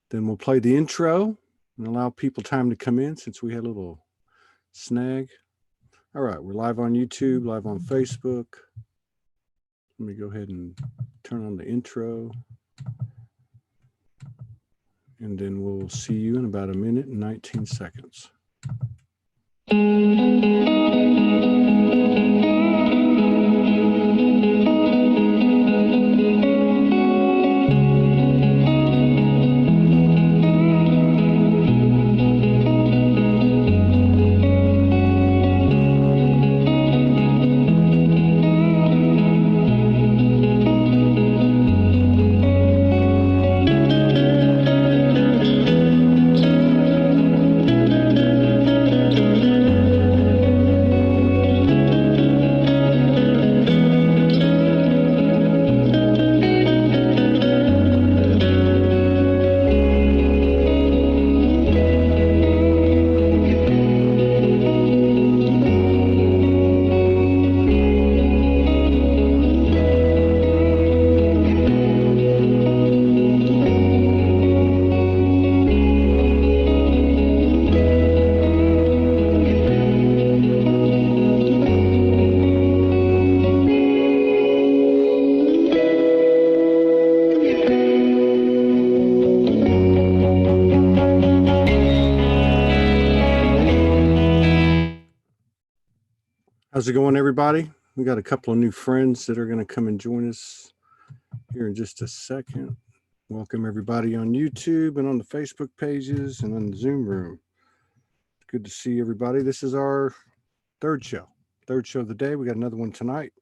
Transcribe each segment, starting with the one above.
Then we'll play the intro and allow people time to come in since we had a little snag. All right, we're live on YouTube, live on Facebook. Let me go ahead and turn on the intro. And then we'll see you in about a minute and 19 seconds. How's it going, everybody? We got a couple of new friends that are going to come and join us here in just a second. Welcome everybody on YouTube and on the Facebook pages and on the Zoom room. Good to see everybody. This is our third show of the day. We got another one tonight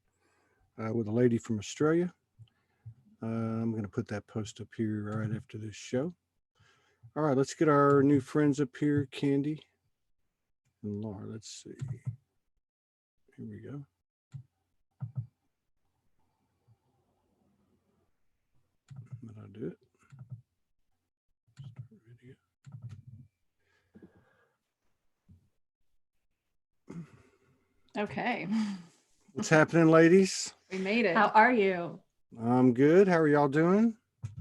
with a lady from Australia. I'm going to put that post up here right after this show. All right, let's get our new friends up here, Candy and Laura. Let's see. Here we go. Did I do it? Start video. Okay. What's happening, ladies? We made it. How are you? I'm good. How are y'all doing?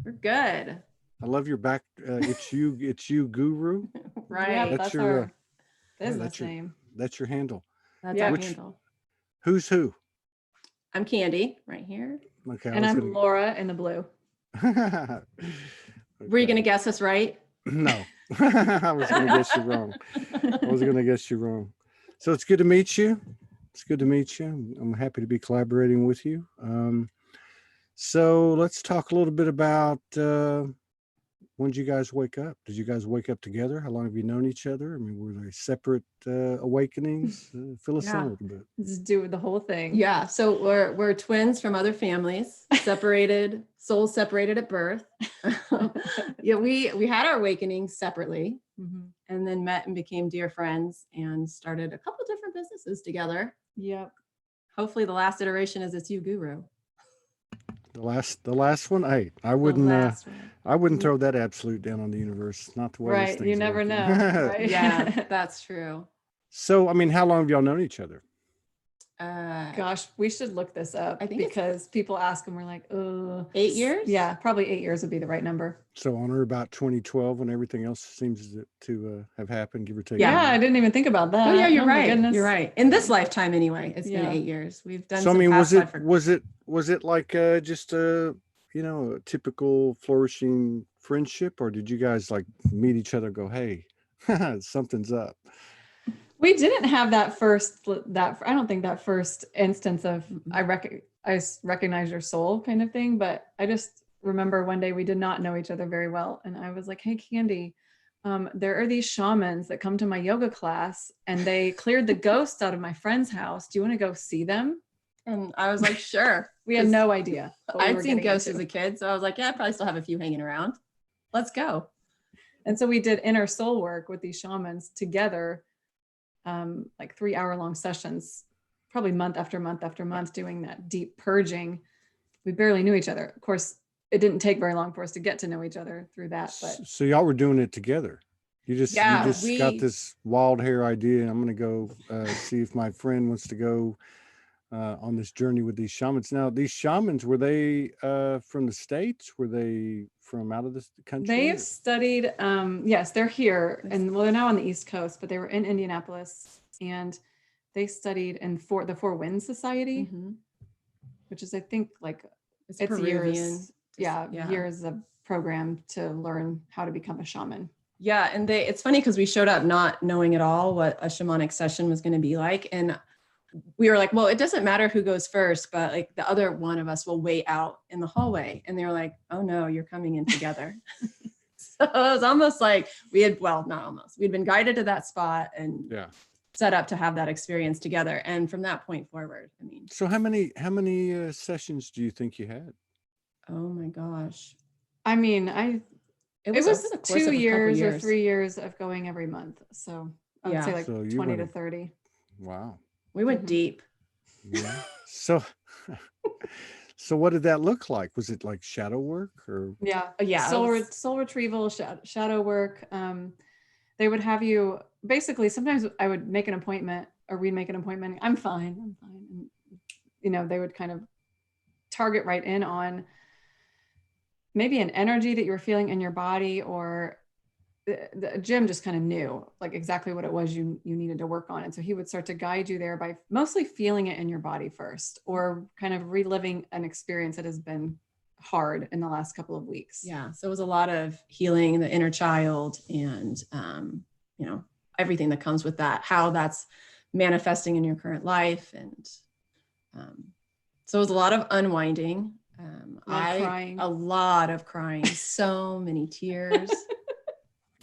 We're good. I love your back. It's you, Guru. Right. Yep, that's your, our business that's your, name. That's your handle. That's Yeah. our Which- handle. Who's who? I'm Candy right here. Okay. And I'm Laura in the blue. gonna... Were you going to guess us right? No. I was going to guess you wrong. So it's good to meet you. It's good to meet you. I'm happy to be collaborating with you. So let's talk a little bit about when did you guys wake up? Did you guys wake up together? How long have you known each other? I mean, were they separate awakenings? Fill us in a little bit. Let's do the whole thing. Yeah. So we're twins from other families, separated, souls separated at birth. Yeah, we had our awakenings separately Mhm. and then met and became dear friends and started a couple different businesses together. Yep. Hopefully the last iteration is It's You Guru. The last one. Hey, I wouldn't. Last one. I wouldn't throw that absolute down on the universe. Not the way. Right. You never know. Right? Yeah, that's true. So, I mean, how long have y'all known each other? Gosh, we should look this up I think it's- because people ask and we're like, 8 years? Yeah, probably 8 years would be the right number. So on or about 2012, when everything else seems to have happened, give or take. Yeah, I didn't even think about that. Oh yeah, you're my right. goodness. You're right. In this lifetime, anyway, it's been Yeah. 8 years. We've done. So I some mean, past life was it like just a a typical flourishing friendship, or did you guys like meet each other and go, hey, something's up? We didn't have that first, I don't think that first instance of I recognize your soul kind of thing, but I just remember one day we did not know each other very well. And I was like, hey, Candy, there are these shamans that come to my yoga class and they cleared the ghosts out of my friend's house. Do you want to go see them? And I was like, sure. We had no idea. what we I'd were seen getting ghosts into. as a kid, so I was like, yeah, I probably still have a few hanging around. Let's go. And so we did inner soul work with these shamans together, like 3-hour-long sessions, probably month after month after month, doing that deep purging. We barely knew each other. Of course, it didn't take very long for us to get to know each other through that. But So y'all were doing it together. You just Yeah, got this wild hair idea. I'm going to go see if my friend wants to go on this journey with these shamans. Now, these shamans, were they from the States? Were they from out of the country? They've studied, yes, they're here, and well, they're now on the East Coast, but they were in Indianapolis, and they studied in the Four Winds Society, which is, I think, like It's it's Peruvian. years, years of program to learn how to become a shaman. Yeah, and it's funny because we showed up not knowing at all what a shamanic session was going to be like, and we were like, well, it doesn't matter who goes first, but like the other one of us will wait out in the hallway. And they were like, oh no, you're coming in together. So it was almost like we'd been guided to that spot and set up to have that experience together. And from that point forward, I mean. So how many sessions do you think you had? Oh my gosh. I mean, it was over the course 2 of a couple years or 3 years of going every month. So I would say like So 20 to 30. Wow. We went deep. Yeah. So what did that look like? Was it like shadow work or? Yeah. Soul retrieval, shadow work. They would have you basically, sometimes I would make an appointment or we'd make an appointment. I'm fine. And, you know, they would kind of target right in on maybe an energy that you were feeling in your body, or the Jim just kind of knew like exactly what it was you needed to work on. And so he would start to guide you there by mostly feeling it in your body first, or kind of reliving an experience that has been hard in the last couple of weeks. Yeah. So it was a lot of healing the inner child and, you know, everything that comes with that, how that's manifesting in your current life. And so it was a lot of unwinding. Crying. A lot of crying, so many tears.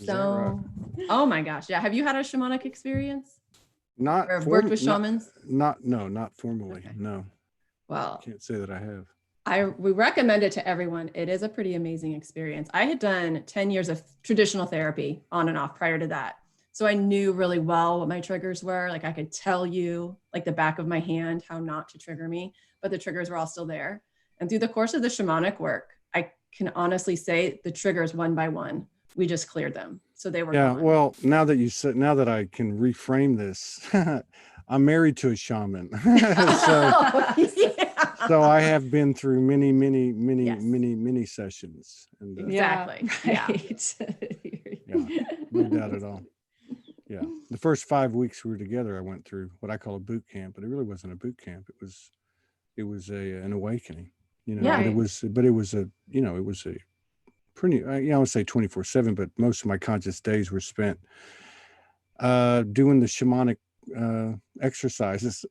Oh my gosh. Yeah. Have you had a shamanic experience? Not or worked with shamans? Not formally. Okay. No. Well, I can't say that I have. We recommend it to everyone. It is a pretty amazing experience. I had done 10 years of traditional therapy on and off prior to that. So I knew really well what my triggers were. Like I could tell you like the back of my hand, how not to trigger me, but the triggers were all still there. And through the course of the shamanic work, I can honestly say the triggers one by one, we just cleared them. So they were gone. Well, now that I can reframe this, I'm married to a shaman. So I have been through many sessions. And, exactly. Right. No doubt at all. Yeah. The first 5 weeks we were together, I went through what I call a boot camp, but it really wasn't a boot camp. It was an awakening, you know, and it was a pretty, I would say 24/7, but most of my conscious days were spent doing the shamanic exercises.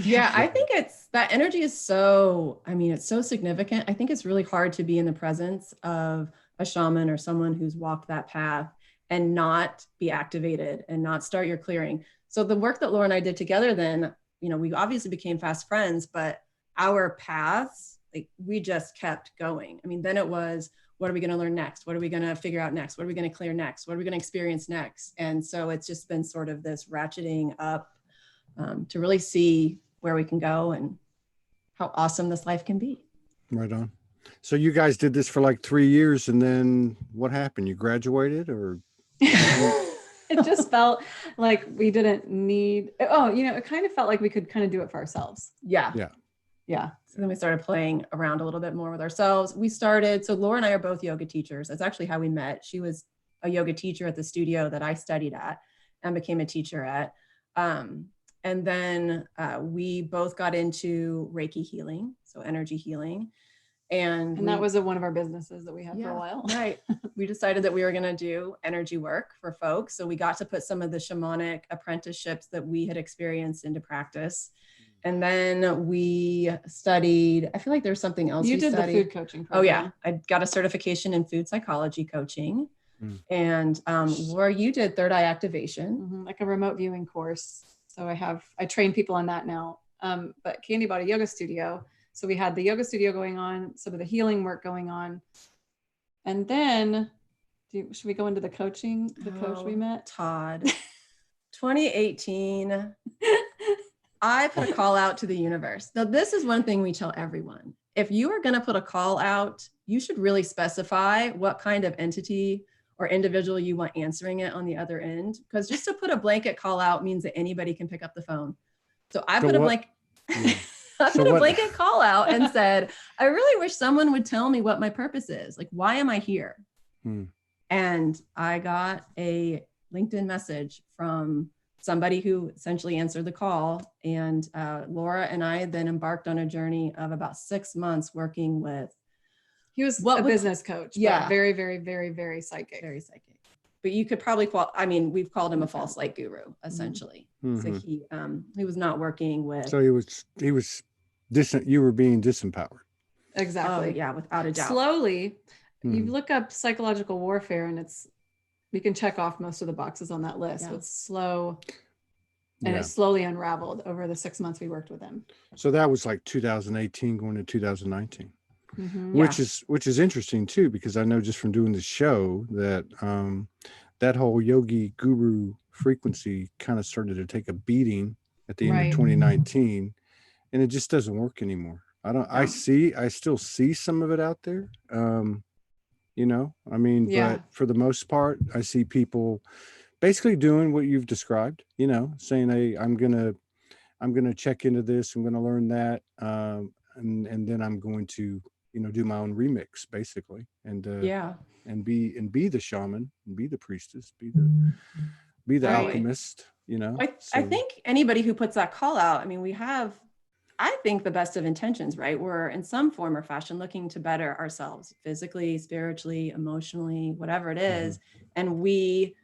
Yeah, I think that energy is so, it's so significant. I think it's really hard to be in the presence of a shaman or someone who's walked that path and not be activated and not start your clearing. So the work that Laura and I did together then, you know, we obviously became fast friends, but our paths, like we just kept going. I mean, then it was, what are we going to learn next? What are we going to figure out next? What are we going to clear next? What are we going to experience next? And so it's just been sort of this ratcheting up to really see where we can go and how awesome this life can be. Right on. So you guys did this for like 3 years, and then what happened? You graduated, or? It just felt like we didn't need, it kind of felt like we could kind of do it for ourselves. Yeah. So then we started playing around a little bit more with ourselves. So Laura and I are both yoga teachers. That's actually how we met. She was a yoga teacher at the studio that I studied at and became a teacher at. And then we both got into Reiki healing, so energy healing. And that was one of our businesses that we had for a while. Right. We decided that we were going to do energy work for folks. So we got to put some of the shamanic apprenticeships that we had experienced into practice. And then we studied, I feel like there's something else you we did studied. The food coaching program. Oh yeah. I got a certification in food psychology coaching. And Laura, you did third eye activation. Like a remote viewing course. So I train people on that now. But Candy bought a yoga studio. So we had the yoga studio going on, some of the healing work going on. And then, should we go into the coaching, coach we met? Todd, 2018, I put a call out to the universe. Now, this is one thing we tell everyone. If you are going to put a call out, you should really specify what kind of entity or individual you want answering it on the other end. Because just to put a blanket call out means that anybody can pick up the phone. So I put a blanket. Yeah. I So put a what- blanket call out and said, I really wish someone would tell me what my purpose is. Like, why am I here? Hmm. And I got a LinkedIn message from somebody who essentially answered the call. And Laura and I then embarked on a journey of about 6 months working with. He was What a would- business coach, Yeah. but very, very, very, very psychic. Very psychic. But you could probably we've called him a false light guru, essentially. So he was not working with. So he was you were being disempowered. Exactly. Oh, yeah, without a doubt. Slowly, you Hmm. look up psychological warfare and you can check off most of the boxes on that list. Yeah. It's slow. And Yeah. it slowly unraveled over the 6 months we worked with him. So that was like 2018 going to 2019. Mhm. Yeah. Which is interesting too, because I know just from doing the show that that whole yogi guru frequency kind of started to take a beating at the end Right. of 2019, and it just doesn't work anymore. I still see some of it out there. I mean, Yeah. but for the most part, I see people basically doing what you've described, saying, hey, I'm gonna check into this, I'm gonna learn that, and then I'm going to do my own remix basically, and be the shaman, and be the priestess, be the Right. alchemist. I think anybody who puts that call out, I mean, we have, I think, the best of intentions, right? We're in some form or fashion looking to better ourselves physically, spiritually, emotionally, whatever it is. And we,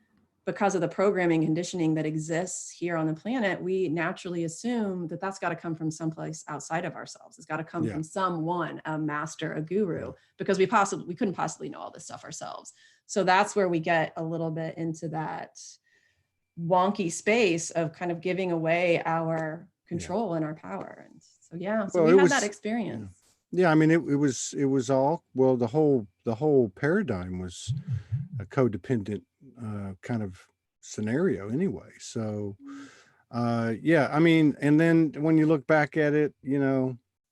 because of the programming conditioning that exists here on the planet, we naturally assume that that's got to come from someplace outside of ourselves. It's got to come from someone, a master, a guru, because we couldn't possibly know all this stuff ourselves. So that's where we get a little bit into that wonky space of kind of giving away our control and our power. And so we had that experience. Yeah, I mean, it was all, well, the whole paradigm was a codependent kind of scenario anyway. So I mean, and then when you look back at it,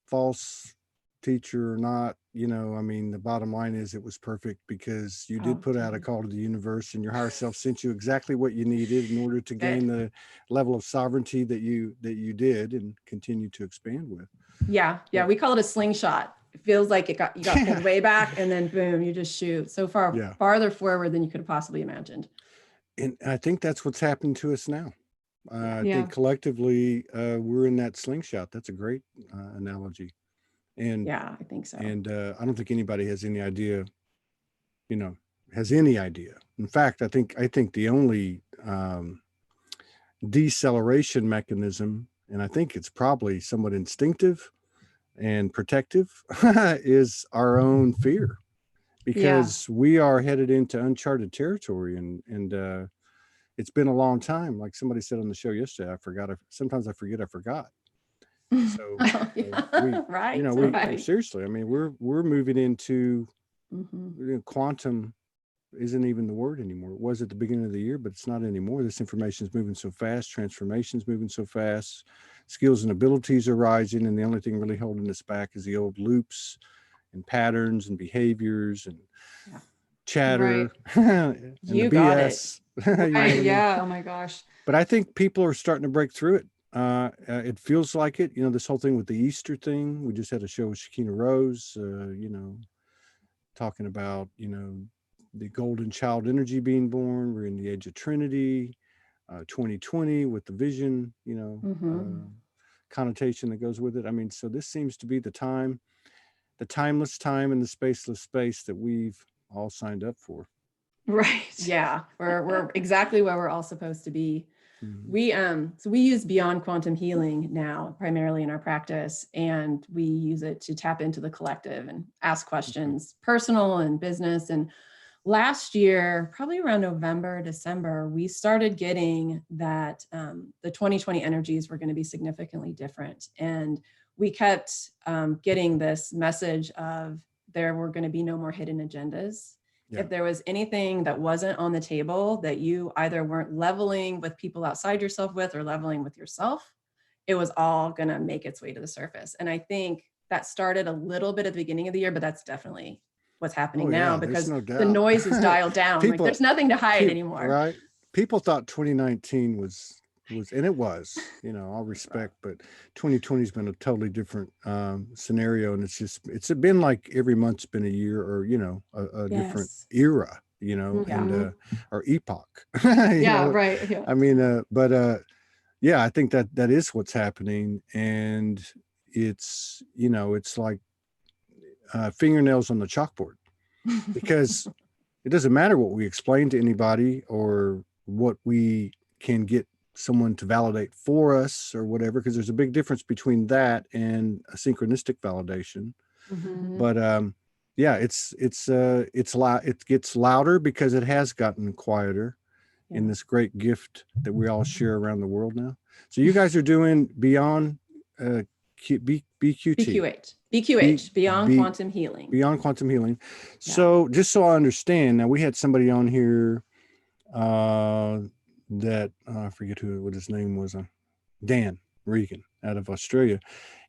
false teacher or not, I mean, the bottom line is it was perfect, because you did put out a call to the universe, and your higher self sent you exactly what you needed in order to gain the level of sovereignty that you did and continue to expand with. Yeah. We call it a slingshot. It feels like you got pulled way back, and then boom, you just shoot so farther forward than you could have possibly imagined. And I think that's what's happening to us now. I think collectively we're in that slingshot. That's a great analogy. And I think so. And I don't think anybody has any idea, In fact, I think the only deceleration mechanism, and I think it's probably somewhat instinctive and protective, is our own fear, because we are headed into uncharted territory, and it's been a long time. Like somebody said on the show yesterday, sometimes I forget I forgot. So right. Seriously, I mean, we're moving into quantum isn't even the word anymore. It was at the beginning of the year, but it's not anymore. This information is moving so fast, transformation's moving so fast, skills and abilities are rising, and the only thing really holding us back is the old loops and patterns and behaviors and chatter. And you the got BS. it. Right. Yeah. Oh my gosh. But I think people are starting to break through it. It feels like it, this whole thing with the Easter thing. We just had a show with Shakina Rose, talking about, the golden child energy being born. We're in the age of Trinity, 2020 with the vision, connotation that goes with it. I mean, so this seems to be the time, the timeless time and the spaceless space that we've all signed up for. Right. Yeah, we're exactly where we're all supposed to be. We use beyond quantum healing now primarily in our practice, and we use it to tap into the collective and ask questions, personal and business. And last year, probably around November, December, we started getting that the 2020 energies were going to be significantly different. And we kept getting this message of there were going to be no more hidden agendas. Yeah. If there was anything that wasn't on the table that you either weren't leveling with people outside yourself with or leveling with yourself, it was all going to make its way to the surface. And I think that started a little bit at the beginning of the year, but that's definitely what's happening now, because the noise is dialed down. Like there's nothing to hide anymore. Right. People thought 2019 was and it was, all respect, but 2020 has been a totally different scenario. And it's been like every month's been a year, or, a different Yes. era, and, or epoch, Yeah, right. Yeah. I mean, but yeah, I think that is what's happening. And it's like fingernails on the chalkboard, because it doesn't matter what we explain to anybody or what we can get someone to validate for us or whatever, because there's a big difference between that and a synchronistic validation. Mhm. But yeah, it gets louder because it has gotten quieter in this great gift that we all share around the world now. So you guys are doing beyond BQT. BQH, Beyond Quantum Healing. Beyond Quantum Healing. So just so I understand, now we had somebody on here that I forget what his name was, Dan Regan out of Australia,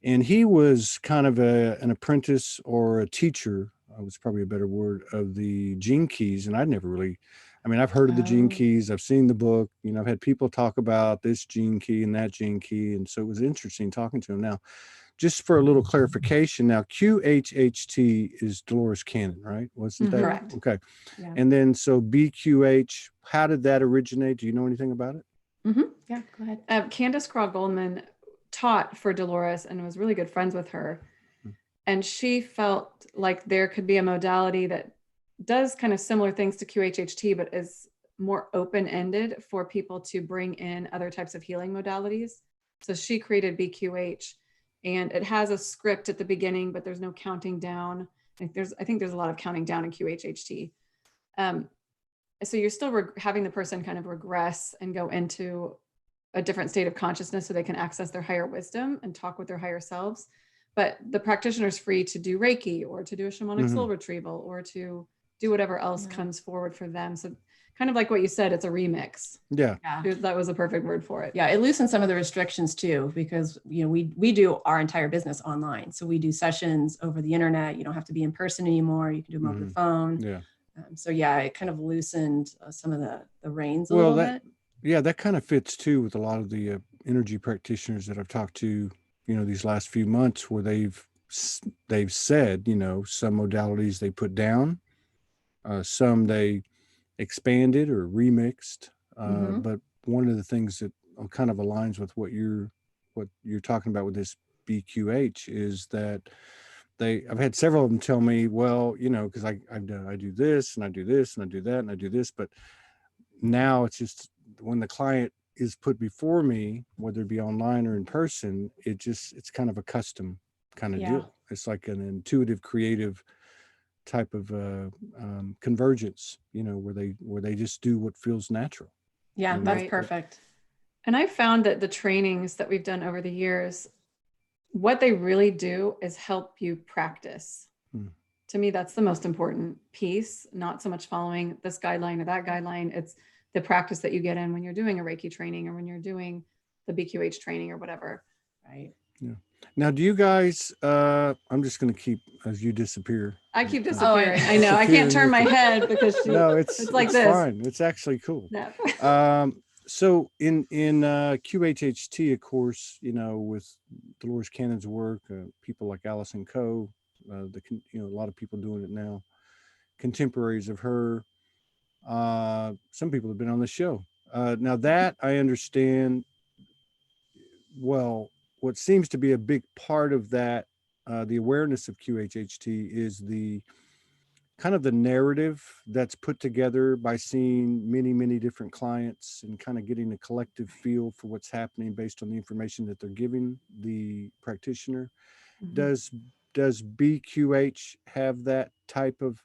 and he was kind of an apprentice or a teacher. Was probably a better word, of the gene keys, and I'd never really. I mean, I've heard of the gene keys. I've seen the book. I've had people talk about this gene key and that gene key, and so it was interesting talking to him. Now, just for a little clarification, now QHHT is Dolores Cannon, right? Wasn't that Correct? Okay. Yeah. And then so BQH, how did that originate? Do you know anything about it? Yeah, go ahead. Candace Craw Goldman taught for Dolores and was really good friends with her. And she felt like there could be a modality that does kind of similar things to QHHT, but is more open-ended for people to bring in other types of healing modalities. So she created BQH, and it has a script at the beginning, but there's no counting down. I think there's a lot of counting down in QHHT. So you're still having the person kind of regress and go into a different state of consciousness so they can access their higher wisdom and talk with their higher selves. But the practitioner is free to do Reiki or to do a shamanic soul retrieval or to do whatever else comes forward for them. So kind of like what you said, it's a remix. Yeah. That was a perfect word for it. Yeah, it loosens some of the restrictions too, because we do our entire business online. So we do sessions over the internet. You don't have to be in person anymore. You can do them over the phone. Yeah. So yeah, it kind of loosened some of the reins a little bit. Yeah, that kind of fits too with a lot of the energy practitioners that I've talked to, these last few months, where they've said, some modalities they put down, some they expanded or remixed. But one of the things that kind of aligns with what you're talking about with this BQH is that I've had several of them tell me, well, because I do this and I do this and I do that and I do this, but now it's just when the client is put before me, whether it be online or in person, it's kind of a custom kind of deal. It's like an intuitive, creative type of convergence, where they just do what feels natural. Yeah, that's perfect. And I found that the trainings that we've done over the years, what they really do is help you practice. To me, that's the most important piece, not so much following this guideline or that guideline. It's the practice that you get in when you're doing a Reiki training or when you're doing the BQH training or whatever. Right. Yeah. Now, do you guys, I'm just going to keep, as you disappear. I keep disappearing. I know. I can't turn my head because it's like this. Fine. It's actually cool. No. So in QHHT, of course, with Dolores Cannon's work, people like Allison Coe, a lot of people doing it now, contemporaries of her. Some people have been on the show. Now that I understand, well, what seems to be a big part of that, the awareness of QHHT, is the kind of the narrative that's put together by seeing many, many different clients and kind of getting a collective feel for what's happening based on the information that they're giving the practitioner. Does BQH have that type of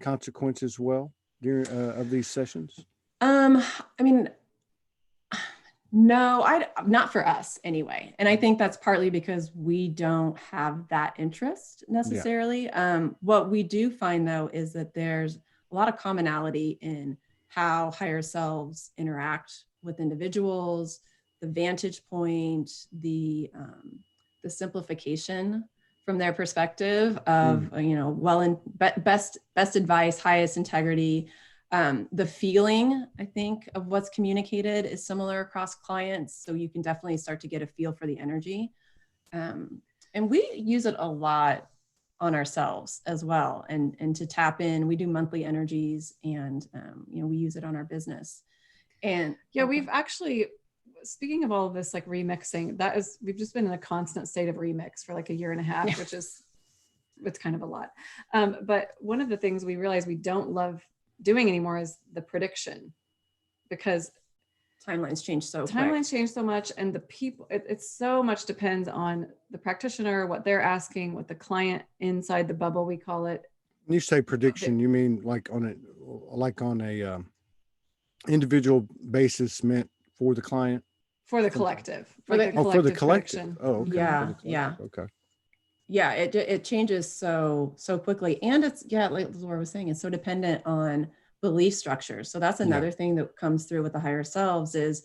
consequence as well during of these sessions? I mean, no, not for us anyway. And I think that's partly because we don't have that interest necessarily. What we do find though is that there's a lot of commonality in how higher selves interact with individuals, the vantage point, the simplification from their perspective of best advice, highest integrity. The feeling, I think, of what's communicated is similar across clients. So you can definitely start to get a feel for the energy. And we use it a lot on ourselves as well. And to tap in, we do monthly energies, and we use it on our business. And yeah, we've actually, speaking of all of this, like remixing, we've just been in a constant state of remix for like a year and a half, which is, it's kind of a lot. But one of the things we realize we don't love doing anymore is the prediction, because timelines change so much, and the people, it's so much depends on the practitioner, what they're asking, what the client inside the bubble, we call it. When you say prediction, you mean like on a individual basis meant for the client? For the collective. For the collective. Prediction. Oh, okay. Yeah. Okay. Yeah, it changes so quickly. And it's, like Laura was saying, it's so dependent on belief structures. So that's another thing that comes through with the higher selves is,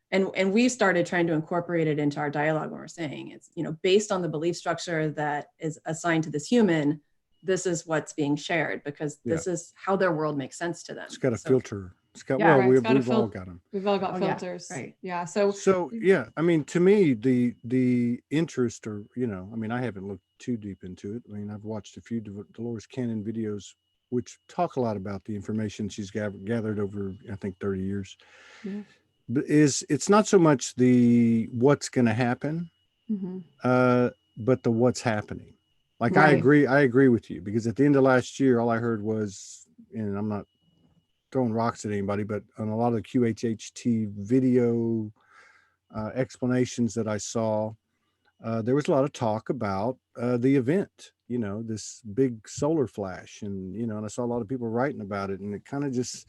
and we started trying to incorporate it into our dialogue when we're saying it's, based on the belief structure that is assigned to this human, this is what's being shared, because this is how their world makes sense to them. It's got a filter. It's got, we've all got them. We've all got filters. Yeah, right. Yeah. So yeah, I mean, to me, the interest, or, I mean, I haven't looked too deep into it. I mean, I've watched a few Dolores Cannon videos, which talk a lot about the information she's gathered over, I think, 30 years. Yeah. But it's not so much the what's going to happen, but the what's happening. Like, right. I agree with you, because at the end of last year, all I heard was, and I'm not throwing rocks at anybody, but on a lot of the QHHT video explanations that I saw, there was a lot of talk about the event, this big solar flash, and and I saw a lot of people writing about it, and it kind of just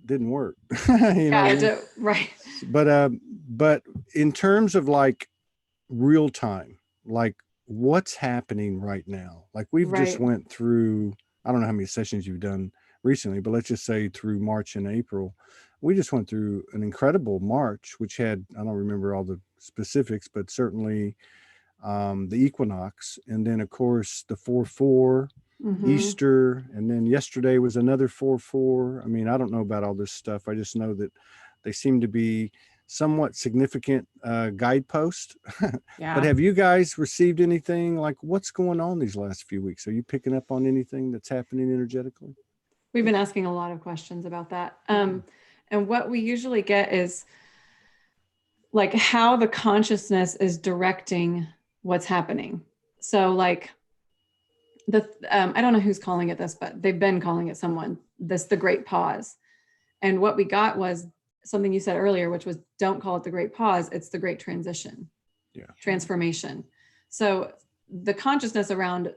didn't work. Right. But in terms of like real time, like what's happening right now, like we've just went through, I don't know how many sessions you've done recently, but let's just say through March and April, we just went through an incredible March, which had, I don't remember all the specifics, but certainly the equinox, and then of course the 4/4, Easter, and then yesterday was another 4/4. I mean, I don't know about all this stuff. I just know that they seem to be somewhat significant guideposts. Yeah. But have you guys received anything, like what's going on these last few weeks? Are you picking up on anything that's happening energetically? We've been asking a lot of questions about that. And what we usually get is like how the consciousness is directing what's happening. So like I don't know who's calling it this, but they've been calling it the great pause. And what we got was something you said earlier, which was, don't call it the great pause. It's the great transition, transformation. So the consciousness around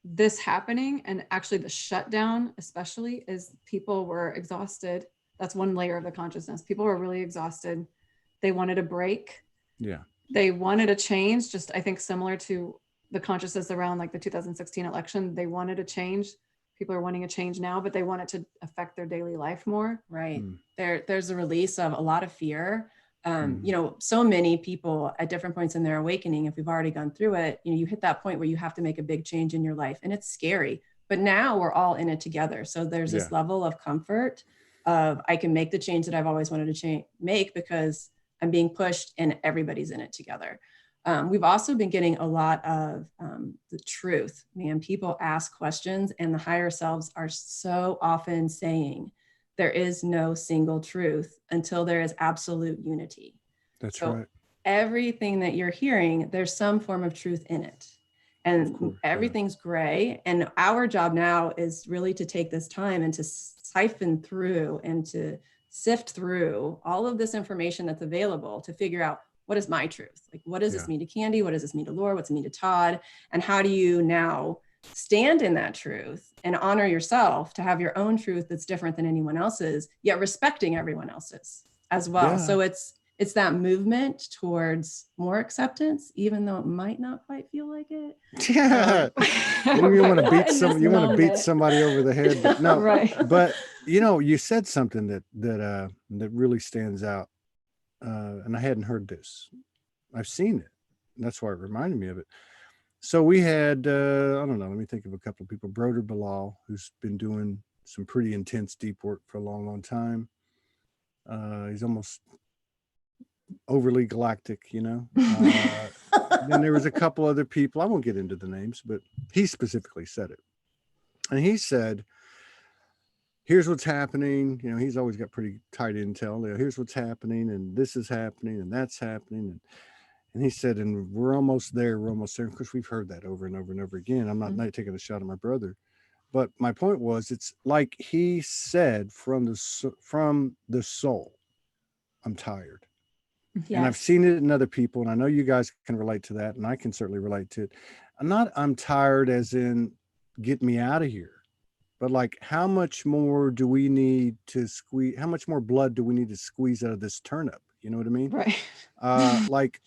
this happening, and actually the shutdown especially, is people were exhausted. That's one layer of the consciousness. People were really exhausted. They wanted a break. Yeah. They wanted a change, just I think similar to the consciousness around like the 2016 election. They wanted a change. People are wanting a change now, but they want it to affect their daily life more. Right. There's a release of a lot of fear. So many people at different points in their awakening, if we've already gone through it, you hit that point where you have to make a big change in your life, and it's scary, but now we're all in it together. So there's this level of comfort of, I can make the change that I've always wanted to make because I'm being pushed and everybody's in it together. We've also been getting a lot of the truth. Man, people ask questions, and the higher selves are so often saying, there is no single truth until there is absolute unity. That's right. Everything that you're hearing, there's some form of truth in it. And everything's gray. And our job now is really to take this time and to siphon through and to sift through all of this information that's available to figure out, what is my truth? Like, what does this mean to Candy? What does this mean to Laura? What's it mean to Todd? And how do you now stand in that truth and honor yourself to have your own truth that's different than anyone else's, yet respecting everyone else's as well. Yeah. So it's that movement towards more acceptance, even though it might not quite feel like it. Yeah. You want to beat somebody over the head, but no. Right. But you said something that really stands out. And I hadn't heard this. I've seen it. And that's why it reminded me of it. So we had, I don't know, let me think of a couple of people. Broder Bilal, who's been doing some pretty intense deep work for a long time. He's almost overly galactic, you know. Then there was a couple other people, I won't get into the names, but he specifically said it. And he said, here's what's happening. You know, he's always got pretty tight intel. You know, here's what's happening, and this is happening, and that's happening. And he said, and we're almost there. We're almost there. Of course, we've heard that over and over and over again. I'm not taking a shot at my brother, but my point was, it's like he said from the soul, I'm tired. Yes. And I've seen it in other people, and I know you guys can relate to that, and I can certainly relate to it. I'm tired as in get me out of here, but like, how much more do we need to squeeze? How much more blood do we need to squeeze out of this turnip? You know what I mean? Right. Like,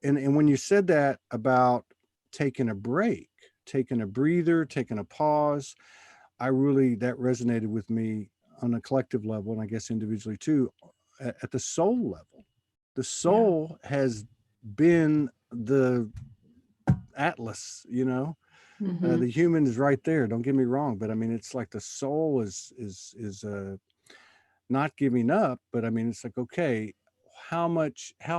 and when you said that about taking a break, taking a breather, taking a pause, that resonated with me on a collective level, and I guess individually too, at the soul level. The soul has been the atlas, you know. The human is right there. Don't get me wrong, but I mean, it's like the soul is not giving up. But I mean, it's like, okay, how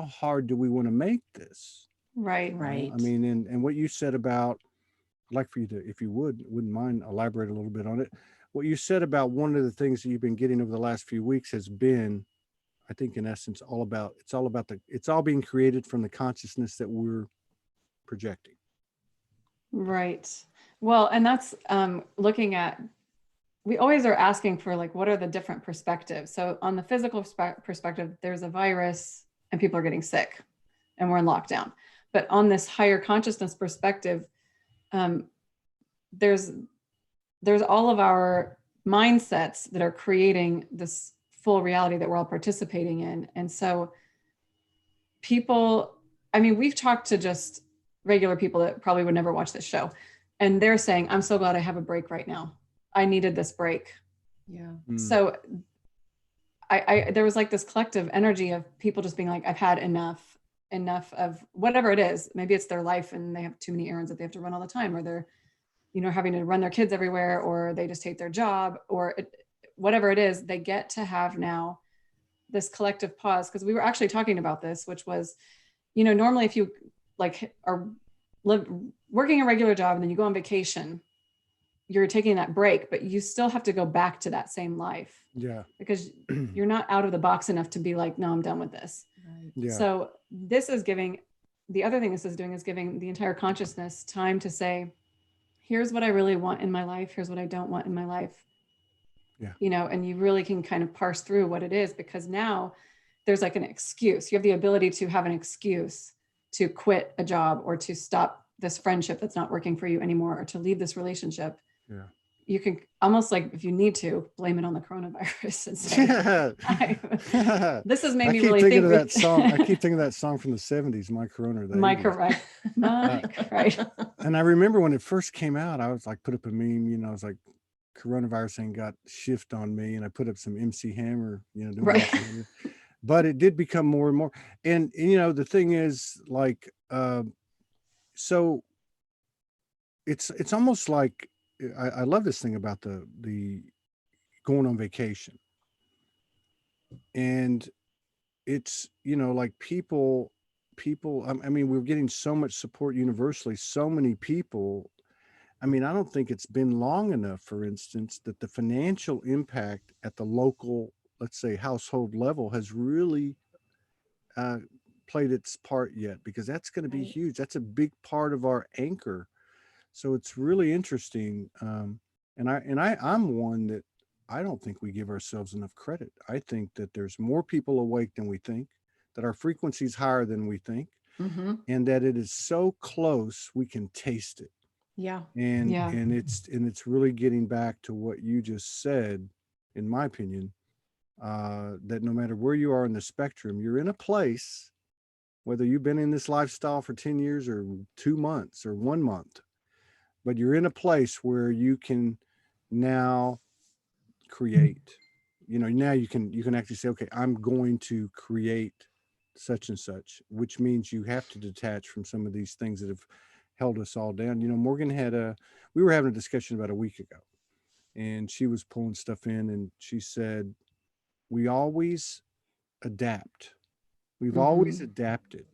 hard do we want to make this? Right. Right. I mean, and what you said about, I'd like for you to, if you wouldn't mind, elaborate a little bit on it. What you said about one of the things that you've been getting over the last few weeks has been, I think, in essence, it's all being created from the consciousness that we're projecting. Right. Well, and that's looking at, we always are asking for like, what are the different perspectives? So on the physical perspective, there's a virus and people are getting sick and we're in lockdown. But on this higher consciousness perspective, there's all of our mindsets that are creating this full reality that we're all participating in. And so people, I mean, we've talked to just regular people that probably would never watch this show, and they're saying, I'm so glad I have a break right now. I needed this break. Yeah. So I there was like this collective energy of people just being like, I've had enough of whatever it is. Maybe it's their life and they have too many errands that they have to run all the time, or they're, you know, having to run their kids everywhere, or they just hate their job, or whatever it is, they get to have now this collective pause. Because we were actually talking about this, which was, you know, normally if you like are working a regular job and then you go on vacation, you're taking that break, but you still have to go back to that same life. Yeah. Because you're not out of the box enough to be like, no, I'm done with this. Right. Yeah. So this is giving, the other thing this is doing is giving the entire consciousness time to say, here's what I really want in my life. Here's what I don't want in my life. Yeah. You know, and you really can kind of parse through what it is, because now there's like an excuse. You have the ability to have an excuse to quit a job, or to stop this friendship that's not working for you anymore, or to leave this relationship. Yeah. You can almost, like, if you need to, blame it on the coronavirus and say, this has made me really think of that song. I keep thinking of that song from the 70s, My Corona. Right. And I remember when it first came out, I was like, put up a meme, you know, I was like, coronavirus ain't got shift on me. And I put up some MC Hammer, you know, doing Right. MC Hammer. But it did become more and more. And you know, the thing is, like, so it's almost like, I love this thing about the going on vacation. And it's, you know, like people, I mean, we're getting so much support universally, so many people. I mean, I don't think it's been long enough, for instance, that the financial impact at the local, let's say, household level has really played its part yet, because that's going to be huge. That's a big part of our anchor. So it's really interesting. And I'm one that I don't think we give ourselves enough credit. I think that there's more people awake than we think, that our frequency is higher than we think, and that it is so close we can taste it. Yeah. And it's really getting back to what you just said, in my opinion, that no matter where you are in the spectrum, you're in a place, whether you've been in this lifestyle for 10 years or 2 months or 1 month, but you're in a place where you can now create, you know, now you can actually say, okay, I'm going to create such and such, which means you have to detach from some of these things that have held us all down. You know, Morgan we were having a discussion about a week ago, and she was pulling stuff in, and she said, we always adapt. We've always adapted.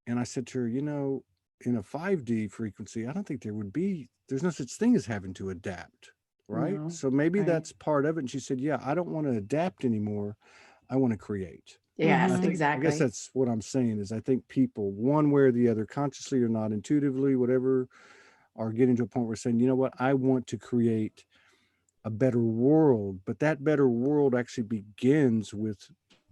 And I said to her, you know, in a 5D frequency, I don't think there's no such thing as having to adapt. Right. No, So maybe right. that's part of it. And she said, yeah, I don't want to adapt anymore. I want to create. Yes, I exactly. guess that's what I'm saying is I think people, one way or the other, consciously or not, intuitively, whatever, are getting to a point where saying, you know what, I want to create a better world, but that better world actually begins with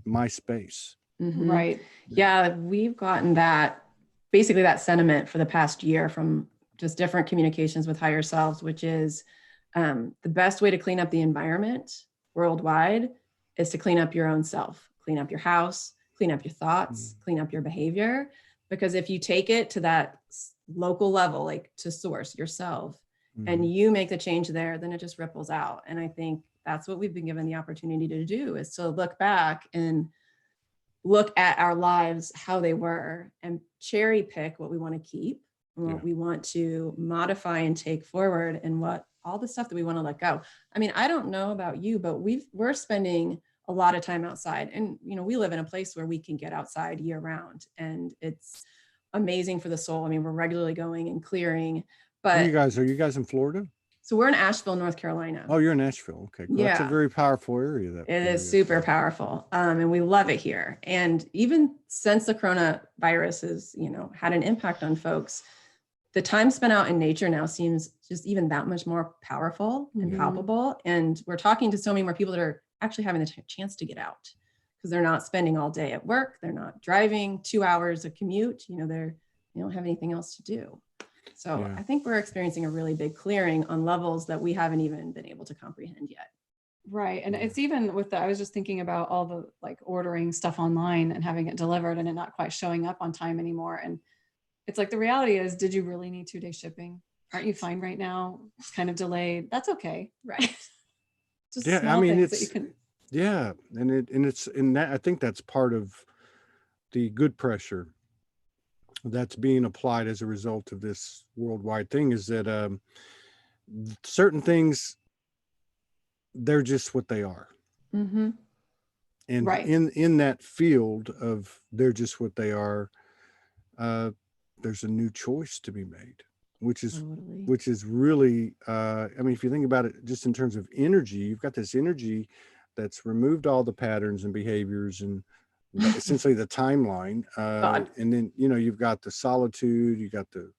my space. Right. Yeah, we've gotten that, basically that sentiment for the past year from just different communications with higher selves, which is the best way to clean up the environment worldwide is to clean up your own self, clean up your house, clean up your thoughts, clean up your behavior. Because if you take it to that local level, like to source yourself, and you make the change there, then it just ripples out. And I think that's what we've been given the opportunity to do, is to look back and look at our lives, how they were, and cherry pick what we want to keep and what we want to modify and take forward, and what all the stuff that we want to let go. I mean, I don't know about you, but we're spending a lot of time outside, and you know, we live in a place where we can get outside year round, and it's amazing for the soul. I mean, we're regularly going and clearing. But are you guys in Florida? So we're in Asheville, North Carolina. Oh, you're in Asheville. Okay, cool. Yeah. That's a very powerful area. It is super powerful. And we love it here. And even since the coronavirus has, you know, had an impact on folks, the time spent out in nature now seems just even that much more powerful and palpable. And we're talking to so many more people that are actually having the chance to get out, because they're not spending all day at work. They're not driving 2 hours of commute. You know, they don't have anything else to do. So I think we're experiencing a really big clearing on levels that we haven't even been able to comprehend yet. Right. And it's even with I was just thinking about all the like ordering stuff online and having it delivered and it not quite showing up on time anymore. And it's like, the reality is, did you really need 2-day shipping? Aren't you fine right now? It's kind of delayed. That's okay. Right. Just small things that you can. Yeah. And it's in that, I think that's part of the good pressure that's being applied as a result of this worldwide thing, is that certain things, they're just what they are. And in that field of they're just what they are, there's a new choice to be made, which is really, I mean, if you think about it just in terms of energy, you've got this energy that's removed all the patterns and behaviors and essentially the timeline, and then, you know, you've got the solitude, you got the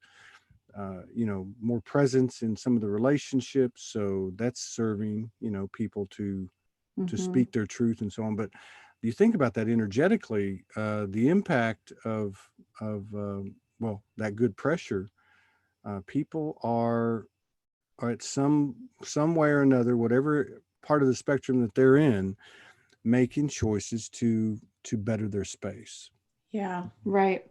you know, more presence in some of the relationships, so that's serving, you know, people to speak their truth and so on. But you think about that energetically, the impact of well, that good pressure, people are at some way or another, whatever part of the spectrum that they're in, making choices to better their space. Yeah. Right.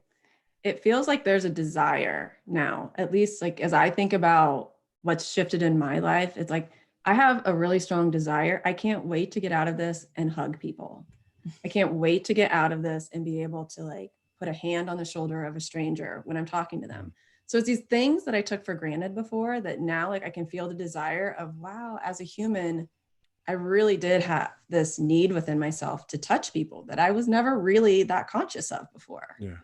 It feels like there's a desire now, at least like as I think about what's shifted in my life, it's like I have a really strong desire. I can't wait to get out of this and hug people. I can't wait to get out of this and be able to like put a hand on the shoulder of a stranger when I'm talking to them. So it's these things that I took for granted before that now like I can feel the desire of, wow, as a human, I really did have this need within myself to touch people that I was never really that conscious of before. Yeah.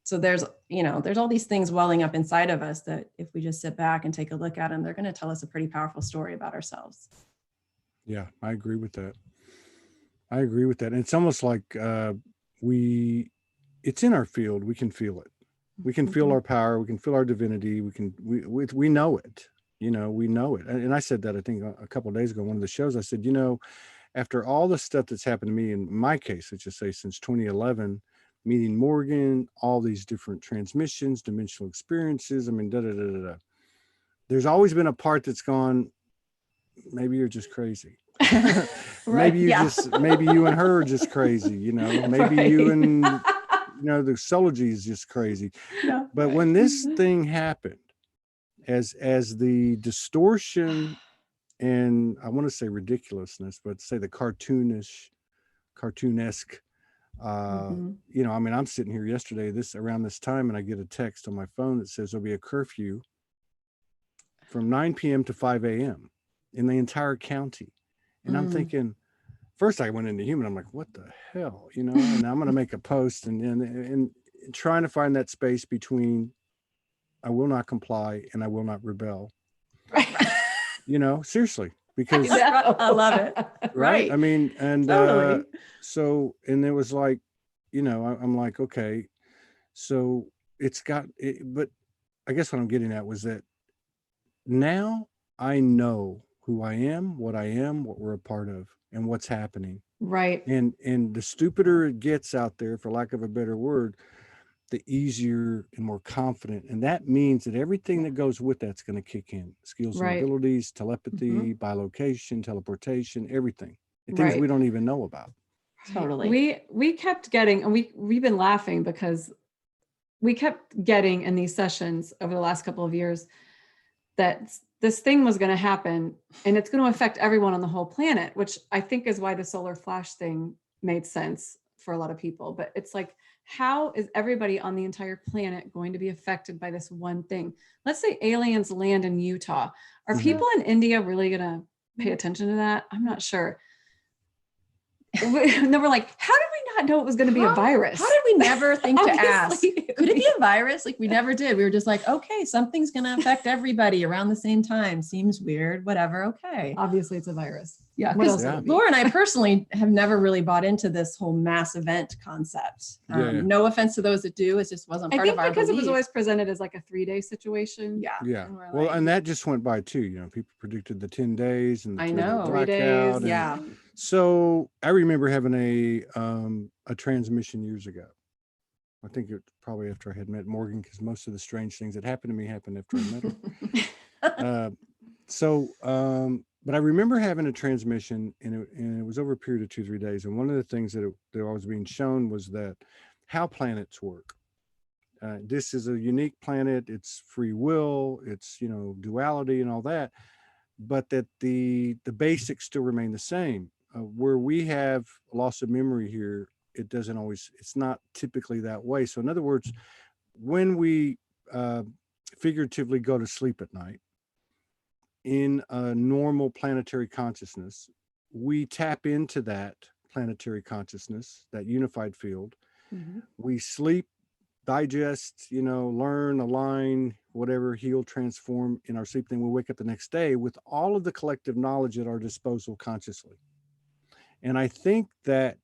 So there's, you know, there's all these things welling up inside of us that if we just sit back and take a look at them, they're going to tell us a pretty powerful story about ourselves. Yeah, I agree with that. And it's almost like it's in our field. We can feel it. We can feel our power. We can feel our divinity. We know it. You know, we know it. And I said that, I think a couple of days ago, one of the shows, I said, you know, after all the stuff that's happened to me, in my case, let's just say since 2011, meeting Morgan, all these different transmissions, dimensional experiences. I mean, there's always been a part that's gone, maybe you're just crazy. Maybe you and her are just crazy, you know, maybe you and, you know, the Sology is just crazy. Yeah, but when this thing happened, as the distortion and I want to say ridiculousness, but say the cartoonesque, you know, I mean, I'm sitting here yesterday, around this time, and I get a text on my phone that says there'll be a curfew from 9 p.m. to 5 a.m. in the entire county. And I'm Mm. thinking, first I went into human, I'm like, what the hell, you know? And I'm going to make a post and trying to find that space between I will not comply and I will not rebel. You know, seriously, because I love it. right. I mean, and Totally. so, and it was like, you know, I'm like, okay, so it's got it, but I guess what I'm getting at was that now I know who I am, what we're a part of, and what's happening. Right. And the stupider it gets out there, for lack of a better word, the easier and more confident. And that means that everything that goes with that's going to kick in: skills and Right. abilities, telepathy, bilocation, teleportation, everything. And things we Right. don't even know about. Totally. We kept getting, and we've been laughing because we kept getting in these sessions over the last couple of years that this thing was going to happen and it's going to affect everyone on the whole planet, which I think is why the solar flash thing made sense for a lot of people. But it's like, how is everybody on the entire planet going to be affected by this one thing? Let's say aliens land in Utah. Are people in India really going to pay attention to that? I'm not sure. And then we're like, how did we not know it was going to be a virus? How did we never think to ask? Obviously. Could it be a virus? Like we never did. We were just like, okay, something's going to affect everybody around the same time. Seems weird, whatever. Okay. Obviously it's a virus. Yeah. What else Because would it be? Laura and I personally have never really bought into this whole mass event concept. Yeah. No offense to those that do. It just wasn't I part think of our because it was belief. always presented as like a 3-day situation. Yeah. Yeah. And we're Well, like, and that just went by too. You know, people predicted the 10 days and the I 3-day know. 3 blackout. days. And Yeah. so I remember having a transmission years ago. I think it probably after I had met Morgan, because most of the strange things that happened to me happened after I met her. But I remember having a transmission, and it was over a period of 2-3 days. And one of the things that I was being shown was that how planets work. This is a unique planet. It's free will. It's, you know, duality and all that, but that the basics still remain the same. Where we have loss of memory here, it doesn't always. It's not typically that way. So in other words, when we figuratively go to sleep at night, in a normal planetary consciousness, we tap into that planetary consciousness, that unified field. We sleep, digest, you know, learn, align, whatever, heal, transform in our sleep. Then we wake up the next day with all of the collective knowledge at our disposal consciously. And I think that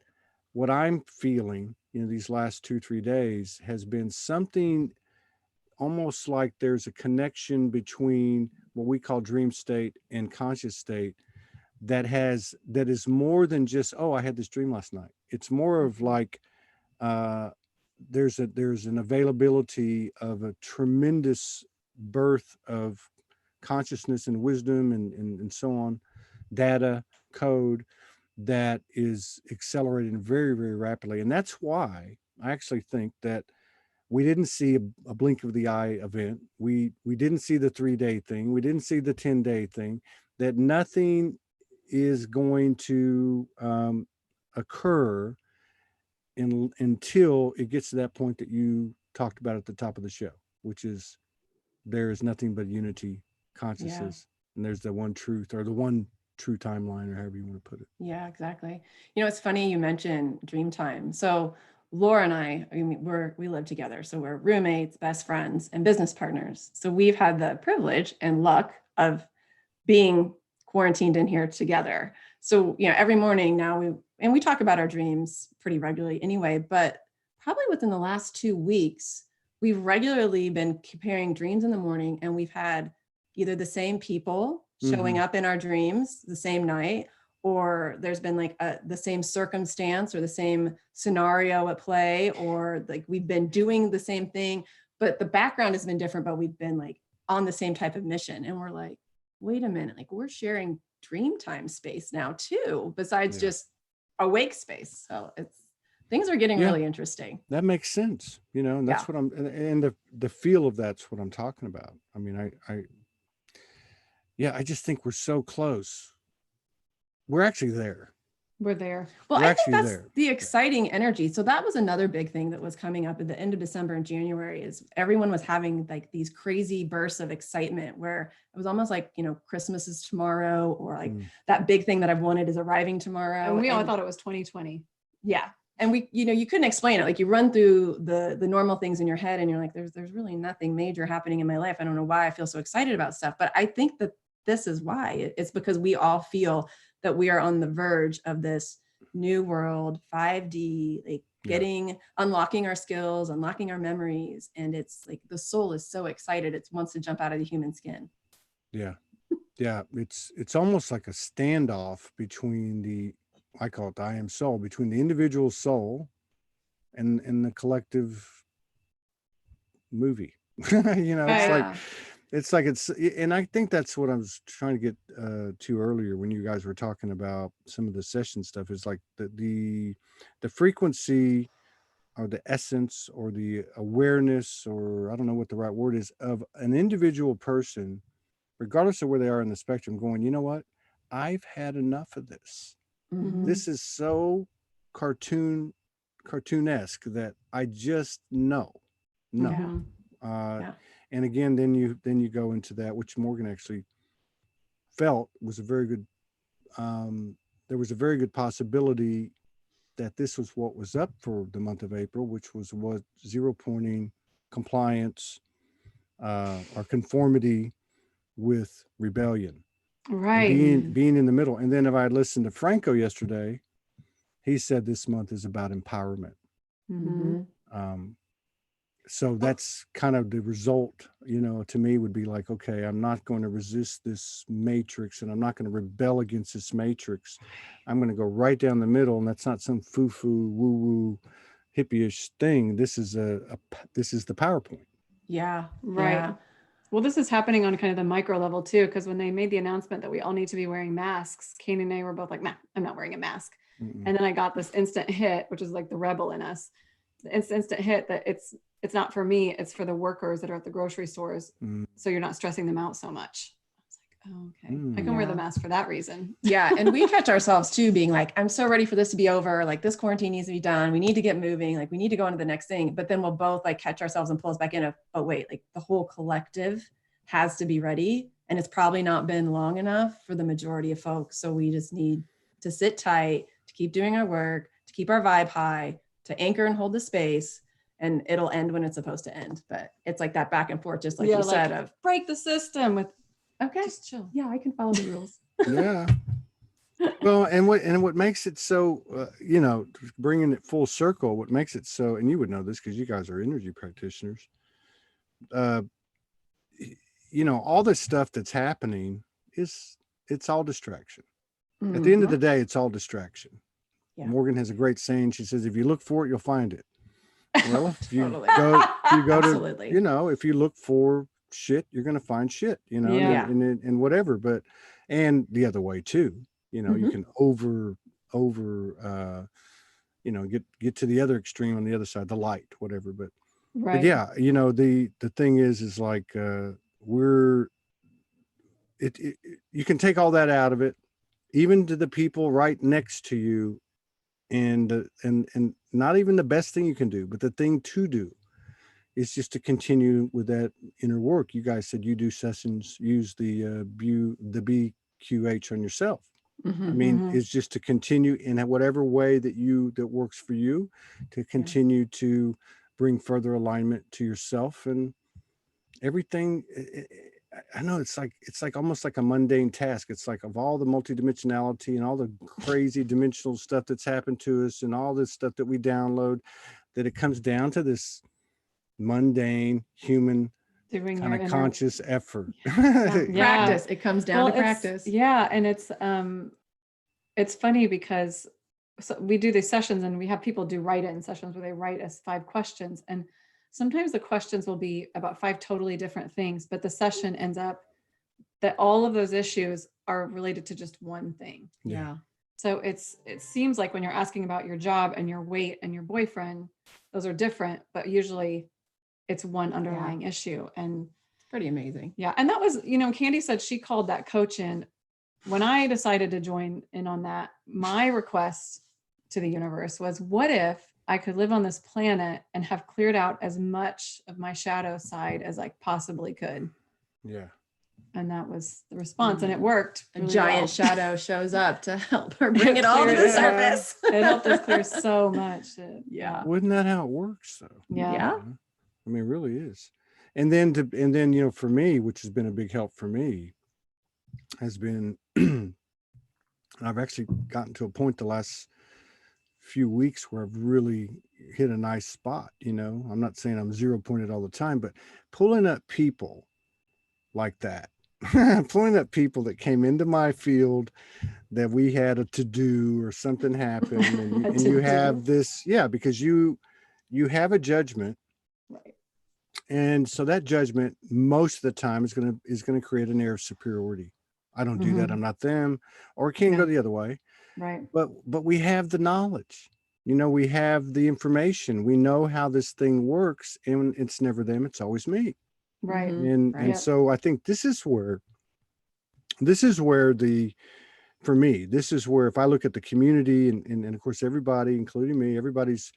what I'm feeling, you know, these last 2-3 days has been something almost like there's a connection between what we call dream state and conscious state that is more than just, oh, I had this dream last night. It's more of like there's an availability of a tremendous birth of consciousness and wisdom and so on, data, code, that is accelerating very, very rapidly. And that's why I actually think that we didn't see a blink of the eye event. We didn't see the 3-day thing. We didn't see the 10-day thing. That nothing is going to occur until it gets to that point that you talked about at the top of the show, which is there is nothing but unity, consciousness, and there's the one truth, or the one true timeline, or however you want to put it. Yeah, exactly. You know, it's funny you mentioned dream time. So Laura and I mean, we live together. So we're roommates, best friends, and business partners. So we've had the privilege and luck of being quarantined in here together. So, you know, every morning now we talk about our dreams pretty regularly anyway, but probably within the last 2 weeks, we've regularly been comparing dreams in the morning, and we've had either the same people showing up in our dreams the same night, or there's been like the same circumstance or the same scenario at play, or like we've been doing the same thing, but the background has been different, but we've been like on the same type of mission. And we're like, wait a minute, like we're sharing dream time space now too, besides just awake space. So things are getting really interesting. That makes sense. You know, and that's what and the feel of that's what I'm talking about. I mean, I just think we're so close. We're actually there. We're there. Well, We're I think actually that's there. the exciting energy. So that was another big thing that was coming up at the end of December and January is everyone was having like these crazy bursts of excitement where it was almost like, Christmas is tomorrow, or like that big thing that I've wanted is arriving tomorrow. And we all thought it was 2020. Yeah. And we, you couldn't explain it. Like you run through the normal things in your head and you're like, there's really nothing major happening in my life. I don't know why I feel so excited about stuff, but I think that this is why. It's because we all feel that we are on the verge of this new world, 5D, like unlocking our skills, unlocking our memories. And it's like the soul is so excited. It wants to jump out of the human skin. Yeah. Yeah. It's almost like a standoff between I call it the I am soul, between the individual soul and the collective movie. It's like, and I think that's what I was trying to get to earlier when you guys were talking about some of the session stuff, is like the frequency or the essence or the awareness, or I don't know what the right word is, of an individual person, regardless of where they are in the spectrum, going, you know what? I've had enough of this. Mm-hmm. This is so cartoonesque that I just know. No. Yeah. And again, then you go into that, which Morgan actually felt was a very good, there was a very good possibility that this was what was up for the month of April, which was zero pointing, compliance, or conformity with rebellion. Right. And being in the middle. And then if I had listened to Franco yesterday, he said this month is about empowerment. Mm-hmm. So that's kind of the result, to me would be like, okay, I'm not going to resist this matrix and I'm not going to rebel against this matrix. I'm going to go right down the middle. And that's not some foo-foo, woo-woo, hippie-ish thing. This is this is the PowerPoint. Yeah. Right. Yeah. Well, this is happening on kind of the micro level too, because when they made the announcement that we all need to be wearing masks, Kane and I were both like, nah, I'm not wearing a mask. Mm-mm. And then I got this instant hit, which is like the rebel in us. The instant hit that it's not for me, it's for the workers that are at the grocery stores. So you're not stressing them out so much. I was like, oh, okay. I can wear the mask for that reason. Yeah. And we catch ourselves too being like, I'm so ready for this to be over. Like this quarantine needs to be done. We need to get moving. Like we need to go on to the next thing. But then we'll both like catch ourselves and pull us back in of, oh wait, like the whole collective has to be ready. And it's probably not been long enough for the majority of folks. So we just need to sit tight, to keep doing our work, to keep our vibe high, to anchor and hold the space, and it'll end when it's supposed to end. But it's like that back and forth, just like you said, of break the system with, okay, just chill. Yeah, I can follow the rules. Yeah. Well, and what makes it so, bringing it full circle, what makes it so, and you would know this because you guys are energy practitioners, all this stuff that's happening it's all distraction. Mm-hmm. At the end of the day, it's all distraction. Yeah. Morgan has a great saying. She says, if you look for it, you'll find it. Well, if you go Absolutely. to, if you look for shit, you're going to find shit, and whatever. But, and the other way too, you can get to the other extreme on the other side, the light, whatever. But yeah, the thing is like, you can take all that out of it, even to the people right next to you. And not even the best thing you can do, but the thing to do is just to continue with that inner work. You guys said you do sessions, use the BQH on yourself. Mm-hmm, I mean, it's just to continue in whatever way that works for you, to continue to bring further alignment to yourself and everything. I know it's like almost like a mundane task. It's like, of all the multidimensionality and all the crazy dimensional stuff that's happened to us and all this stuff that we download, that it comes down to this mundane human kind of conscious effort. Practice. It comes down to practice. And it's funny because we do these sessions and we have people do write-in sessions where they write us 5 questions, and sometimes the questions will be about 5 totally different things, but the session ends up that all of those issues are related to just one thing. Yeah. So it seems like when you're asking about your job and your weight and your boyfriend, those are different, but usually it's one underlying issue. And it's pretty amazing. Yeah. And that was, Candy said she called that coach in when I decided to join in on that, my request to the universe was, what if I could live on this planet and have cleared out as much of my shadow side as I possibly could? Yeah. And that was the response, and it worked. A really giant well. shadow shows up to help her bring it all to the Clear it. surface. It helped us clear so much. Yeah. Wouldn't that how it works though? Yeah. Yeah. I mean, it really is. And then for me, which has been a big help for me, has been I've actually gotten to a point the last few weeks where I've really hit a nice spot. I'm not saying I'm 0 pointed all the time, but pulling up people like that, pulling up people that came into my field that we had a to-do or something happened, and you have this, because you have a judgment. Right. And so that judgment most of the time is going to create an air of superiority. I don't do that. I'm not them, or it can go the other way. Right. But we have the knowledge, we have the information, we know how this thing works, and it's never them, it's always me. Right. And so I think this is where for me, this is where, if I look at the community and of course everybody, including me, everybody's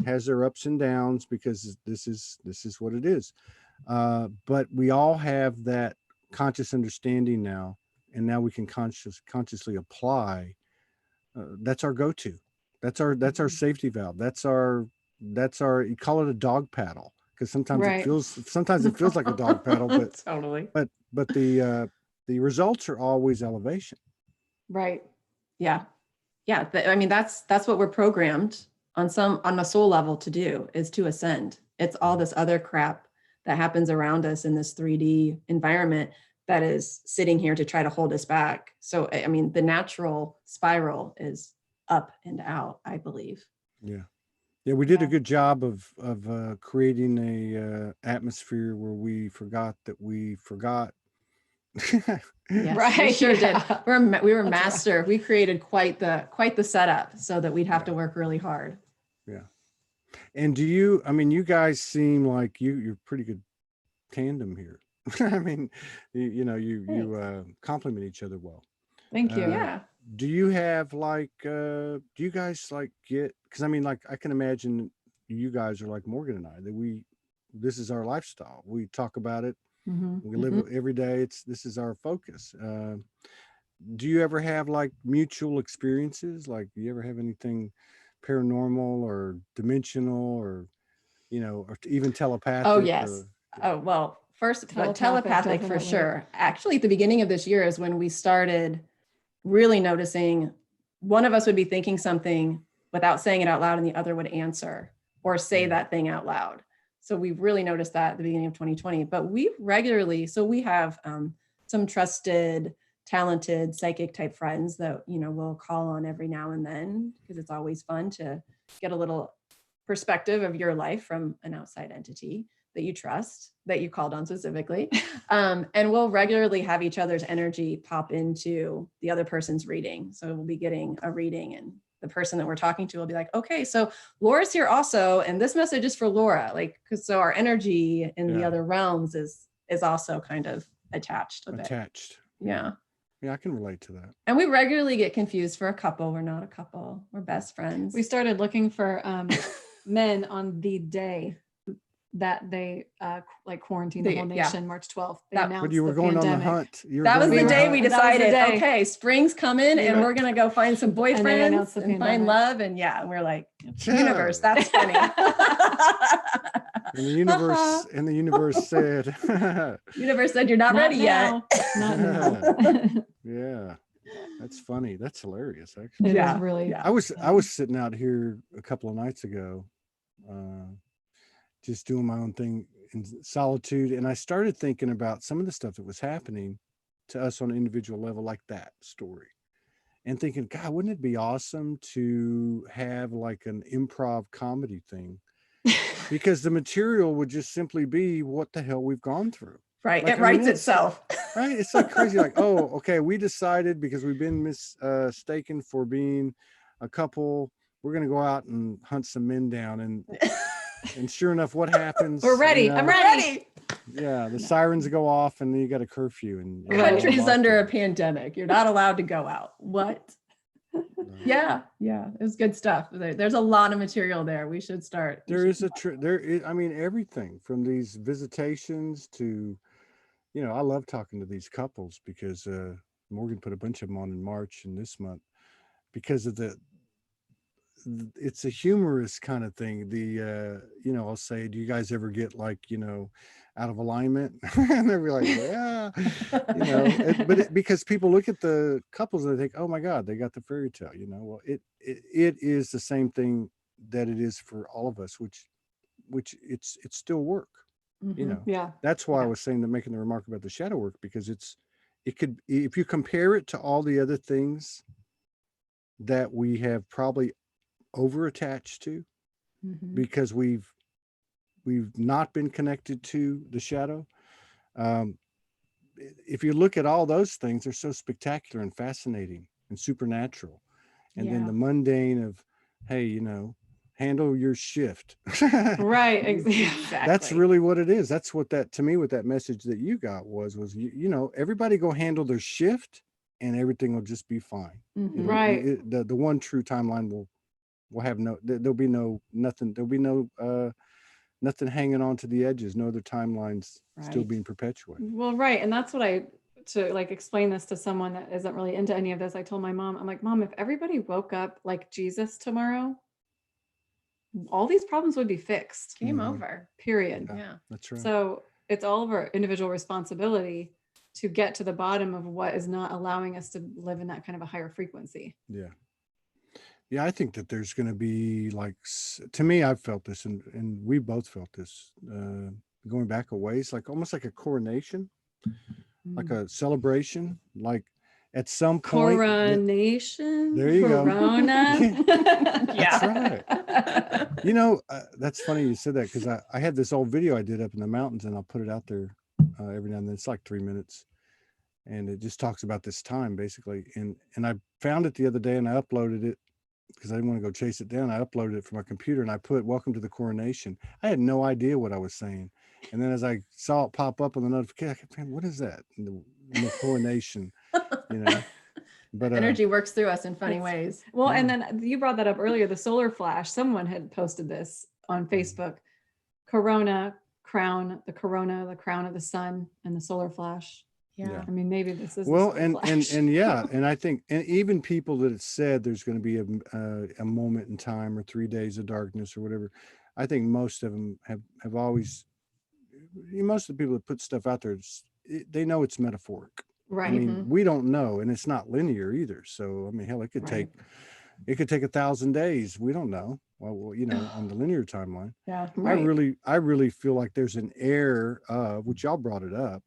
has their ups and downs, because this is what it is. But we all have that conscious understanding now, and now we can consciously apply. That's our go-to. That's our safety valve. That's our, you call it a dog paddle, because sometimes it feels like a dog paddle, but Totally. but the results are always elevation. Right. Yeah. Yeah. I mean, that's what we're programmed on a soul level to do, is to ascend. It's all this other crap that happens around us in this 3D environment that is sitting here to try to hold us back. So, I mean, the natural spiral is up and out, I believe. Yeah. We did a good job of creating a atmosphere where we forgot that we forgot. Yes, Right. we sure did. We were That's master. right. We created quite the setup so that we'd have to work really hard. Yeah. And you guys seem like you're pretty good tandem here. I mean, you complement each other well. Thank you. Yeah. Do you have do you guys get, because I mean, I can imagine you guys are like Morgan and I, that this is our lifestyle. We talk about it. We live it every day. This is our focus. Do you ever have mutual experiences? Do you ever have anything paranormal or dimensional, or or even telepathic? Oh, yes. Well, first, telepathic for sure. Actually, at the beginning of this year is when we started really noticing one of us would be thinking something without saying it out loud, and the other would answer or say that thing out loud. So we really noticed that at the beginning of 2020. But we have some trusted, talented psychic type friends that we'll call on every now and then, because it's always fun to get a little perspective of your life from an outside entity that you trust, that you called on specifically. And we'll regularly have each other's energy pop into the other person's reading. So we'll be getting a reading, and the person that we're talking to will be like, okay, so Laura's here also, and this message is for Laura. Because so our energy in the other realms is also kind of attached a bit. Yeah. Yeah, I can relate to that. And we regularly get confused for a couple. We're not a couple. We're best friends. We started looking for men on the day that they quarantined the whole nation, March 12th. But you were going on the hunt. That was the day we decided, okay, spring's coming and we're going to go find some boyfriends and find love. And we're like, universe, that's funny. And the universe said, you're not ready yet. Not now. Yeah. That's funny. That's hilarious, actually. It is really. I was sitting out here a couple of nights ago, just doing my own thing in solitude. And I started thinking about some of the stuff that was happening to us on an individual level, like that story, and thinking, God, wouldn't it be awesome to have an improv comedy thing? Because the material would just simply be what the hell we've gone through. Right. It writes itself. Right. It's crazy. Oh, okay. We decided, because we've been mistaken for being a couple, we're going to go out and hunt some men down. And sure enough, what happens? We're ready. I'm ready. Yeah, the sirens go off and then you got a curfew and Country's under a lockdown. pandemic. You're not allowed to go out. What? Yeah, it was good stuff. There's a lot of material there. We should start. There is I mean, everything from these visitations to, I love talking to these couples because Morgan put a bunch of them on in March and this month because of it's a humorous kind of thing. I'll say, do you guys ever get like, out of alignment? And they'll be like, yeah, because people look at the couples and they think, oh my God, they got the fairy tale, well, it is the same thing that it is for all of us, which it's still work, Yeah. That's why I was saying that, making the remark about the shadow work, because it could, if you compare it to all the other things that we have probably over attached to because we've not been connected to the shadow. If you look at all those things, they're so spectacular and fascinating and supernatural. And then the mundane of, hey, handle your shift. Right. Exactly. That's really what it is. That's what to me, what that message that you got was, everybody go handle their shift and everything will just be fine. Right. The one true timeline will have there'll be nothing hanging on to the edges, no other timelines still being perpetuated. Well, right. And that's what to like explain this to someone that isn't really into any of this. I told my mom, I'm like, Mom, if everybody woke up like Jesus tomorrow, all these problems would be fixed. Game over. Period. Yeah. That's right. So it's all of our individual responsibility to get to the bottom of what is not allowing us to live in that kind of a higher frequency. Yeah. Yeah, I think that there's going to be like, to me, I've felt this, and we both felt this, going back a ways, like almost like a coronation, like a celebration, like at some point. Coronation. There you Corona. That's right. That's funny you said that, because I had this old video I did up in the mountains, and I'll put it out there every now and then. It's like 3 minutes. And it just talks about this time basically. And I found it the other day and I uploaded it, because I didn't want to go chase it down. I uploaded it from my computer and I put "Welcome to the Coronation." I had no idea what I was saying. And then as I saw it pop up on the notification, I kept saying, what is that? In the coronation, But energy works through us in funny ways. Well, and then you brought that up earlier, the solar flash. Someone had posted this on Facebook. Corona, crown, the crown of the sun, and the solar flash. Yeah. I mean, maybe this is well, and yeah, and I think, and even people that have said there's going to be a moment in time or 3 days of darkness or whatever, I think most of them have always, most of the people that put stuff out there, they know it's metaphoric. Right. I mean, we don't know, and it's not linear either. So I mean, hell, it could take 1,000 days. We don't know. Well, on the linear timeline. Yeah. Right. I really feel like there's an air of, which y'all brought it up,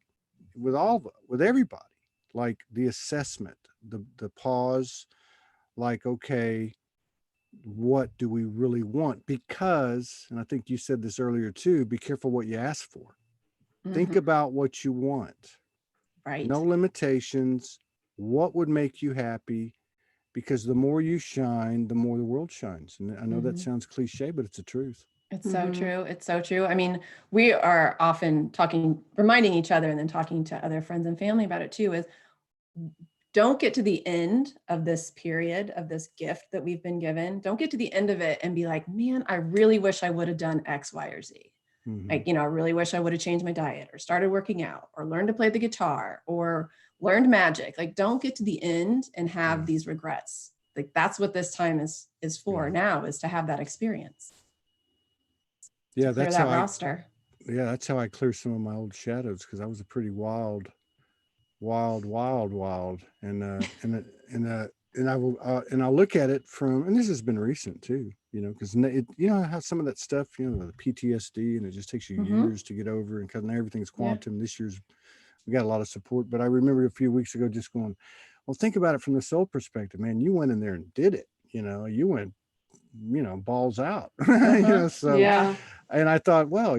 with everybody, like the assessment, the pause, like, okay, what do we really want? Because, and I think you said this earlier too, be careful what you ask for. Think about what you want. Right. No limitations. What would make you happy? Because the more you shine, the more the world shines. And I know that sounds cliche, but it's the truth. It's so true. It's so true. I mean, we are often reminding each other and then talking to other friends and family about it too, is don't get to the end of this period, of this gift that we've been given. Don't get to the end of it and be like, man, I really wish I would have done X, Y, or Z. Like, I really wish I would have changed my diet or started working out or learned to play the guitar or learned magic. Like, don't get to the end and have these regrets. Like, that's what this time is for now, is to have that experience. Yeah, that's that roster. That's how I clear some of my old shadows, because I was a pretty wild. And I'll look at it from, and this has been recent too, because how some of that stuff, the PTSD, and it just takes you years to get over, and because now everything's quantum. This year's, we got a lot of support, but I remember a few weeks ago just going, well, think about it from the soul perspective, man. You went in there and did it. You went, balls out. So yeah. And I thought, well,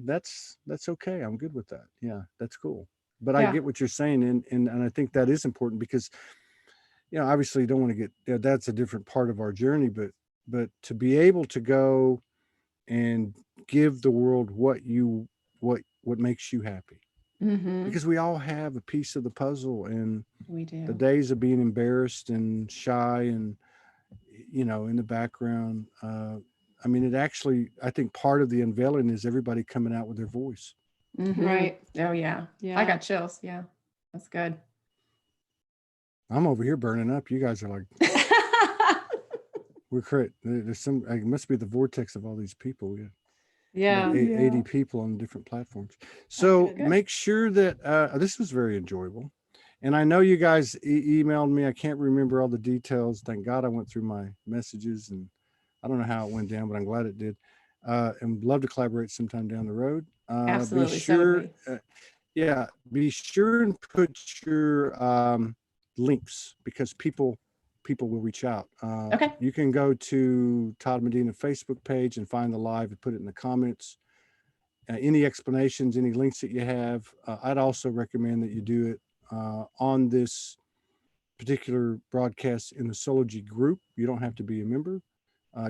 that's okay. I'm good with that. Yeah, that's cool. But I get what you're saying, and I think that is important, because obviously you don't want to get, that's a different part of our journey, but to be able to go and give the world what what makes you happy, Mhm. because we all have a piece of the puzzle, and We do. the days of being embarrassed and shy and, in the background. I mean, it actually, I think part of the unveiling is everybody coming out with their voice. Mhm. Right. Oh yeah. Yeah. I got chills. Yeah. That's good. I'm over here burning up. You guys are like, we're crazy. There's some, it must be the vortex of all these people. We have Yeah. about 80 people on different platforms. So good. make sure that this was very enjoyable. And I know you guys emailed me. I can't remember all the details. Thank God I went through my messages, and I don't know how it went down, but I'm glad it did. And would love to collaborate sometime down the road. Absolutely. Be sure, be sure and put your links, because people will reach out. Okay. You can go to Todd Medina Facebook page and find the live and put it in the comments. Any explanations, any links that you have, I'd also recommend that you do it on this particular broadcast in the Sology group. You don't have to be a member.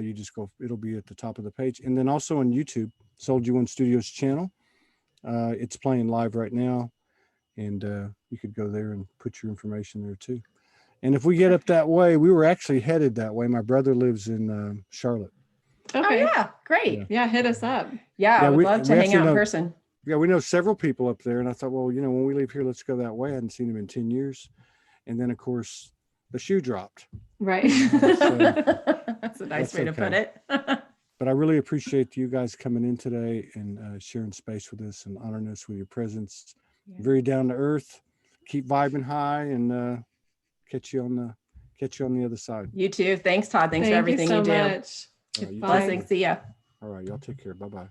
You just go, it'll be at the top of the page. And then also on YouTube, Sology One Studios channel. It's playing live right now. And you could go there and put your information there too. And if we get up that way, we were actually headed that way. My brother lives in Charlotte. Okay. Oh yeah. Great. Yeah. Hit us up. Yeah. I would we- love to we hang actually out in know- person. Yeah, we know several people up there. And I thought, well, when we leave here, let's go that way. I hadn't seen him in 10 years. And then, of course, the shoe dropped. Right. That's a nice That's way to put okay. it. But I really appreciate you guys coming in today and sharing space with us and honoring us with your presence. Yeah. Very down to earth. Keep vibing high, and catch you on the other side. You too. Thanks, Todd. Thanks for Thank everything you so you do. much. All right, you Bye. Blessings. See ya. All right, y'all take care. Bye-bye.